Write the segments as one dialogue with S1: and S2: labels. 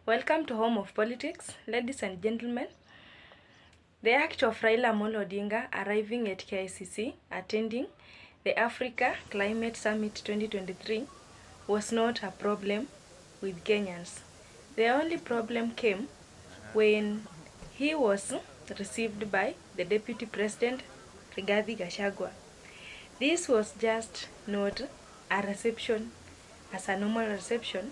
S1: Welcome to Home of Politics, ladies and gentlemen. The act of Raila Amollo Odinga arriving at Kicc, attending the Africa Climate Summit 2023 was not a problem with Kenyans. The only problem came when he was received by the Deputy President Rigathi Gachagua. This was just not a reception as a normal reception,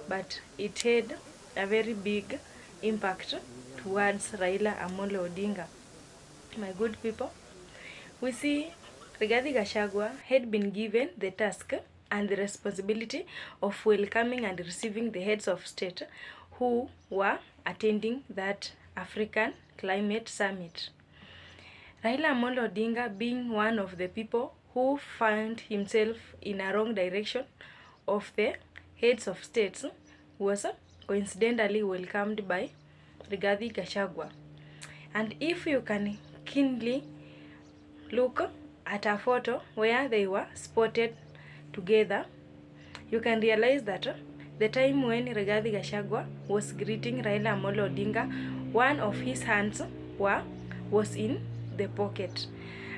S1: but it had a very big impact towards Raila Amollo Odinga. My good people, we see Rigathi Gachagua had been given the task and the responsibility of welcoming and receiving the heads of state who were attending that African Climate Summit. Raila Amollo Odinga, being one of the people who found himself in a wrong direction of the heads of states, was coincidentally welcomed by Rigathi Gachagua. And if you can keenly look at a photo where they were spotted together, you can realize that the time when Rigathi Gachagua was greeting Raila Amollo Odinga, one of his hands was in the pocket.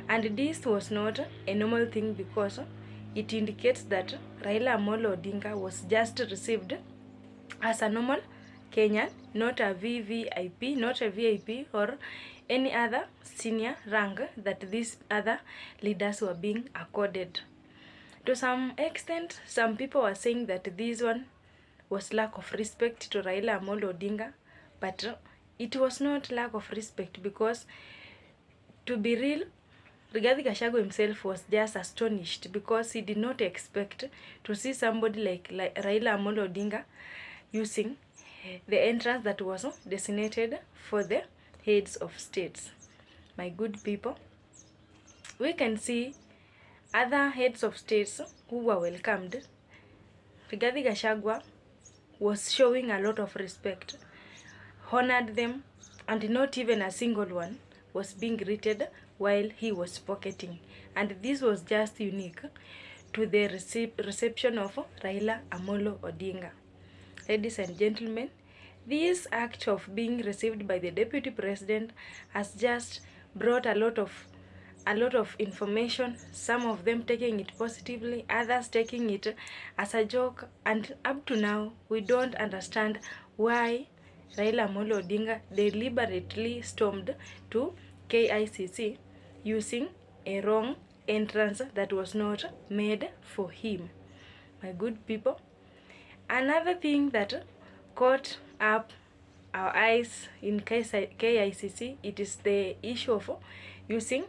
S1: And this was not a normal thing because it indicates that Raila Amollo Odinga was just received as a normal Kenyan, not a VVIP, not a VIP or any other senior rank that these other leaders were being accorded. To some extent, some people were saying that this one was lack of respect to Raila Amollo Odinga, but it was not lack of respect because, to be real, Rigathi Gachagua himself was just astonished because he did not expect to see somebody like Raila Amollo Odinga using the entrance that was designated for the heads of states. My good people, we can see other heads of states who were welcomed. Rigathi Gachagua was showing a lot of respect, honored them, and not even a single one was being greeted while he was pocketing. And this was just unique to the reception of Raila Amollo Odinga. Ladies and gentlemen, this act of being received by the Deputy President has just brought a lot of information, some of them taking it positively, others taking it as a joke, and up to now we don't understand why Raila Amollo Odinga deliberately stormed to KICC using a wrong entrance that was not made for him. My good people, another thing that caught up our eyes in KICC, it is the issue of using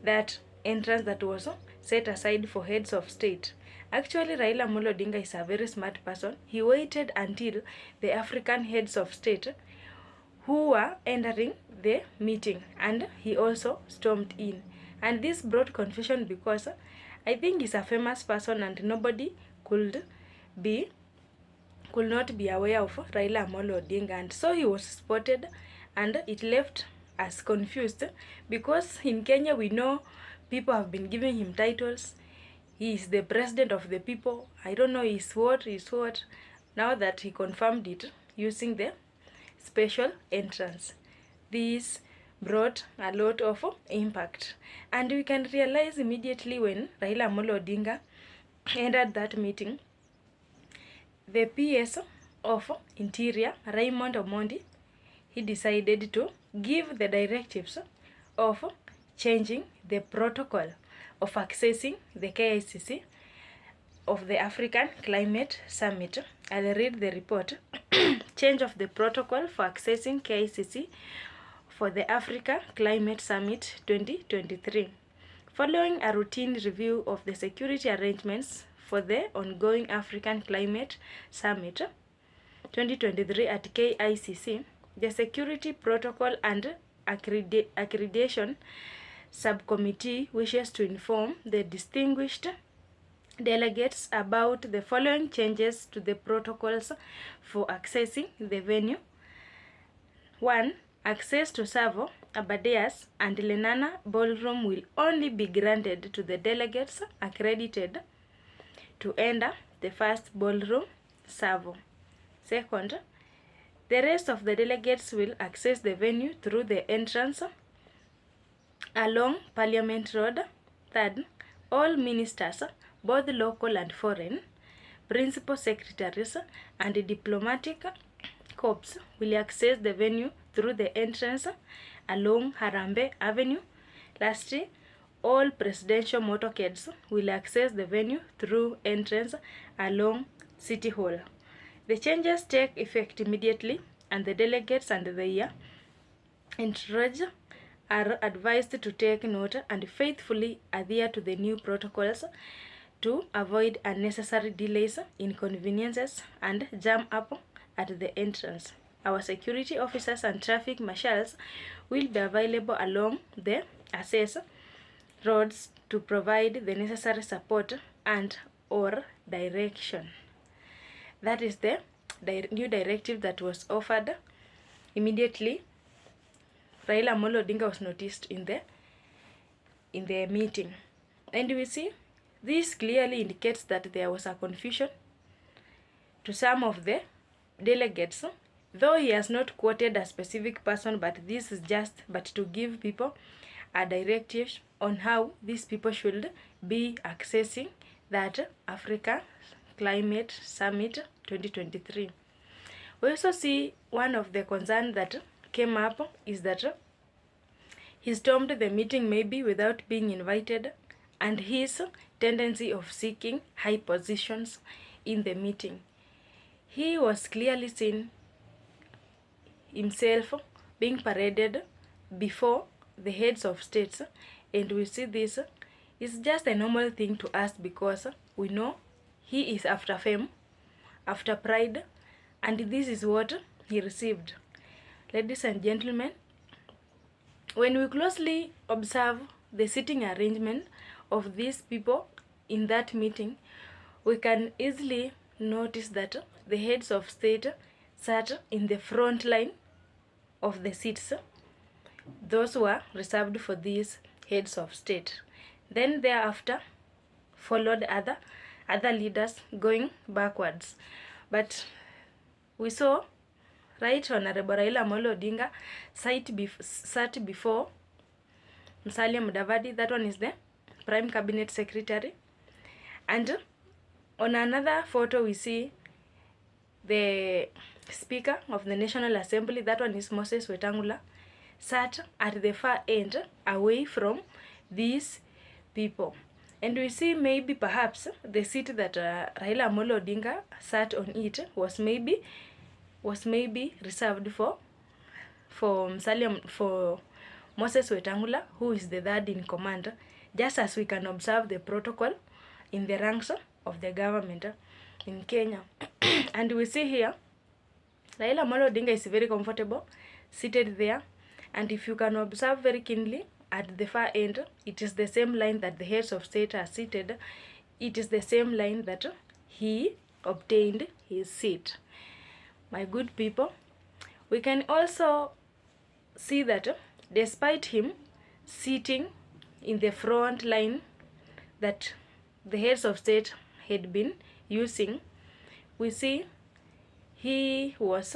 S1: that entrance that was set aside for heads of state. Actually, Raila Amollo Odinga is a very smart person. He waited until the African heads of state who were entering the meeting, and he also stormed in. And this brought confusion because I think he's a famous person and nobody could not be aware of Raila Amollo Odinga, and so he was spotted, and it left us confused because in Kenya we know people have been giving him titles. He is the president of the people. I don't know is what. Now that he confirmed it using the special entrance, this brought a lot of impact, and we can realize immediately when Raila Amollo Odinga entered that meeting, the PS of Interior, Raymond Omollo, he decided to give the directives of changing the protocol of accessing the KICC of the African Climate Summit. I'll read the report. Change of the protocol for accessing KICC for the Africa Climate Summit 2023. Following a routine review of the security arrangements for the ongoing African Climate Summit 2023 at KICC, the Security Protocol and Accreditation Subcommittee wishes to inform the distinguished delegates about the following changes to the protocols for accessing the venue. 1. Access to Savo, Abadeas, and Lenana Ballroom will only be granted to the delegates accredited to enter the first ballroom, Savo. Second, The rest of the delegates will access the venue through the entrance along Parliament Road. Third, all ministers, both local and foreign, principal secretaries, and diplomatic corps will access the venue through the entrance along Harambe Avenue. Lastly, all presidential motorcades will access the venue through entrance along City Hall. The changes take effect immediately, and the delegates and their entourage are advised to take note and faithfully adhere to the new protocols to avoid unnecessary delays, inconveniences, and jam up at the entrance. Our security officers and traffic marshals will be available along the access roads to provide the necessary support and or direction. That is the new directive that was offered immediately. Raila Amollo Odinga was noticed in the meeting, and we see this clearly indicates that there was a confusion to some of the delegates, though he has not quoted a specific person, but this is just to give people a directive on how these people should be accessing that Africa Climate Summit 2023. We also see one of the concerns that came up is that he stormed the meeting maybe without being invited, and his tendency of seeking high positions in the meeting. He was clearly seen himself being paraded before the heads of states, and we see this is just a normal thing to us because we know he is after fame, after pride, and this is what he received. Ladies and gentlemen, when we closely observe the sitting arrangement of these people in that meeting, we can easily notice that the heads of state sat in the front line of the seats. Those were reserved for these heads of state. Then thereafter followed other leaders going backwards. But we saw Right Honorable Raila Amollo Odinga sat before Musalia Mudavadi. That one is the Prime Cabinet Secretary. And on another photo we see the Speaker of the National Assembly. That one is Moses Wetangula, sat at the far end away from these people. And we see maybe perhaps the seat that Raila Amollo Odinga sat on it was maybe reserved for Moses Wetangula, who is the third in command, just as we can observe the protocol in the ranks of the government in Kenya. And we see here Raila Amollo Odinga is very comfortable seated there, and if you can observe very keenly at the far end, it is the same line that the heads of state are seated. It is the same line that he obtained his seat. My good people, we can also see that despite him sitting in the front line that the heads of state had been using, we see he was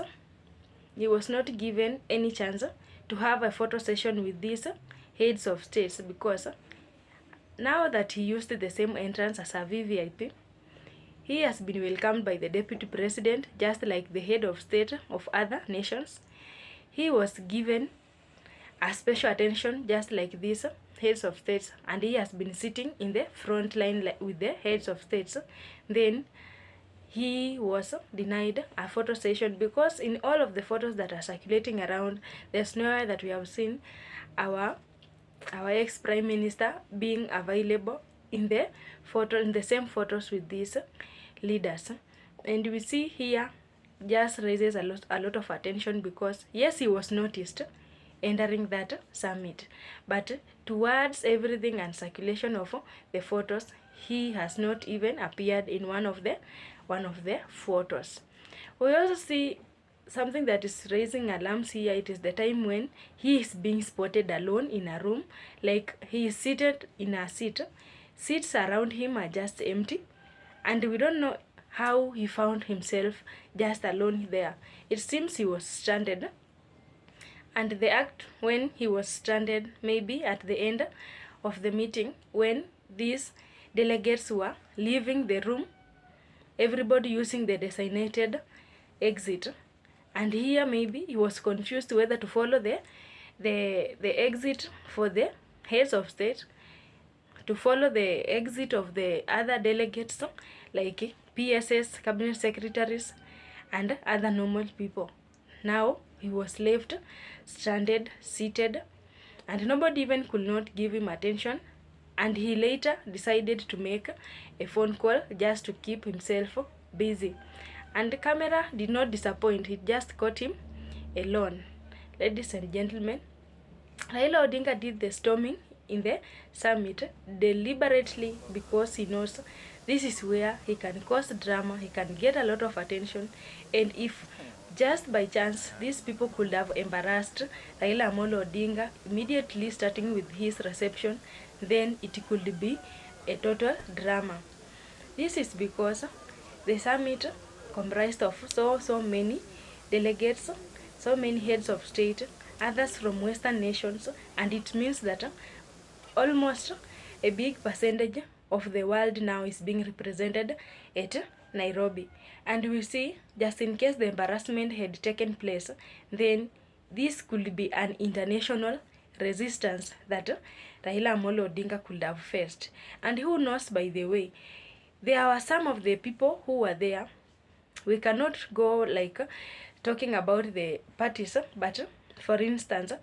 S1: not given any chance to have a photo session with these heads of states, because now that he used the same entrance as a VVIP, he has been welcomed by the deputy president just like the head of state of other nations. He was given a special attention just like these heads of states, and he has been sitting in the front line with the heads of states. Then he was denied a photo session, because in all of the photos that are circulating around, there's nowhere that we have seen our ex-prime minister being available in the same photos with these leaders. And we see here just raises a lot of attention, because yes, he was noticed entering that summit, but towards everything and circulation of the photos, he has not even appeared in one of the photos. We also see something that is raising alarms here. It is the time when he is being spotted alone in a room, like he is seated in a seat. Seats around him are just empty, and we don't know how he found himself just alone there. It seems he was stranded, and the act when he was stranded, maybe at the end of the meeting, when these delegates were leaving the room, everybody using the designated exit, and here maybe he was confused whether to follow the exit for the heads of state, to follow the exit of the other delegates like PSS, cabinet secretaries, and other normal people. Now he was left stranded, seated, and nobody even could not give him attention. And he later decided to make a phone call just to keep himself busy. And the camera did not disappoint, it just caught him alone. Ladies and gentlemen, Raila Odinga did the storming in the summit deliberately because he knows this is where he can cause drama, he can get a lot of attention, and if just by chance these people could have embarrassed Raila Amollo Odinga immediately starting with his reception, then it could be a total drama. This is because the summit comprised of so many delegates, so many heads of state, others from Western nations, and it means that almost a big percentage of the world now is being represented at Nairobi. And we see, just in case the embarrassment had taken place, then this could be an international resistance that Raila Amollo Odinga could have faced. And who knows, by the way, there were some of the people who were there. We cannot go like talking about the parties, but for instance,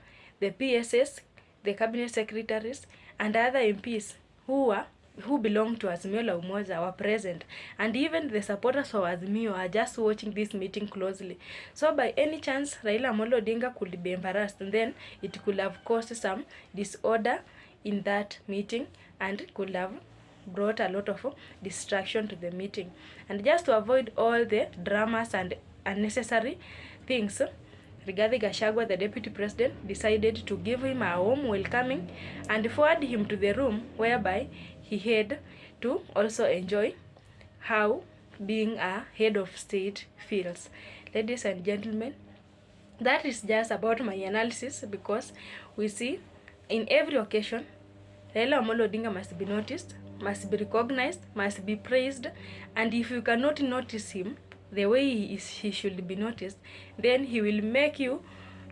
S1: the PSS, the cabinet secretaries, and other MPs who belong to Azimio la Umoja were present, and even the supporters of Azimio are just watching this meeting closely. So by any chance Raila Amollo Odinga could be embarrassed, and then it could have caused some disorder in that meeting and could have brought a lot of distraction to the meeting. And just to avoid all the dramas and unnecessary things, Rigathi Gachagua, the deputy president, decided to give him a warm welcoming and forward him to the room whereby he had to also enjoy how being a head of state feels. Ladies and gentlemen, that is just about my analysis, because we see in every occasion Raila Amollo Odinga must be noticed, must be recognized, must be praised, and if you cannot notice him the way he should be noticed, then he will make you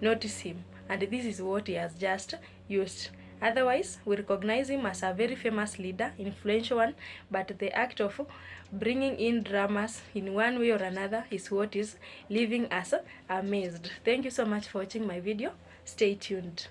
S1: notice him, and this is what he has just used. Otherwise, we recognize him as a very famous leader, influential one, but the act of bringing in dramas in one way or another is what is leaving us amazed. Thank you so much for watching my video. Stay tuned.